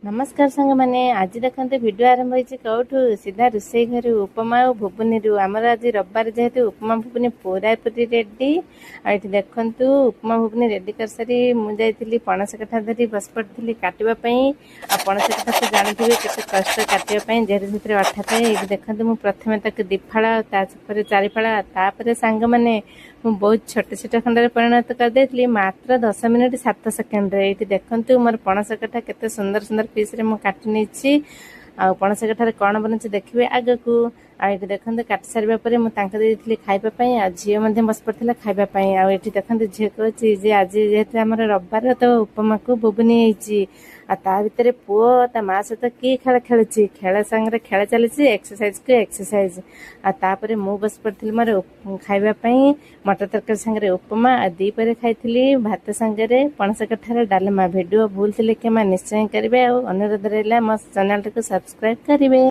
नमस्कार सांग मैंने आज देखते वीडियो आरंभ होती कौटू सीधा रोसई घर उपमा और भुवनी आमर आज रविवार जेहेतु उपमा भुवनी पूरा पूरी रेडी आठ देखु उपमा भुवनी रेडी कर सारी मुझे पणस कथा धरी बस पड़ी काटापी आ पणस कथा तो जानते केते कष्ट काटापी जेहेतु से अठा था ये देखते मुझे प्रथम दीफाड़ा चार फाड़ा तापर सांग मैंने बहुत छोट छोट खंड परिणत करदे मात्र 10 मिनिट 7 सेकेंड ये देखु मोर पणस कथा केते सुंदर सुंदर पीस रे काटी नहीं आ पणस कठार कौन बन देखिए आग को आठ देखते काटी सारा पर मुझे खावाई आ झील बस पड़ा खावाई आठ देखते झील कहे आज जेहेतु आम रविवार तो उपमा को बुबनी आ भितर पुओ ता माँ सहित किए खेल खेलुची खेल सांगे खेल चली एक्सरसाइज को एक्सरसाइज आपर मु बस पड़ी मोर खावाई मटर तरकारी सांगे उपमा आ दीपर खाई भात सांगे पणस कठार डालमा भिडियो भूल थे क्या निश्चय करेंगे और अनुरोध रहा मो चैनल को सब्सक्राइब करेंगे।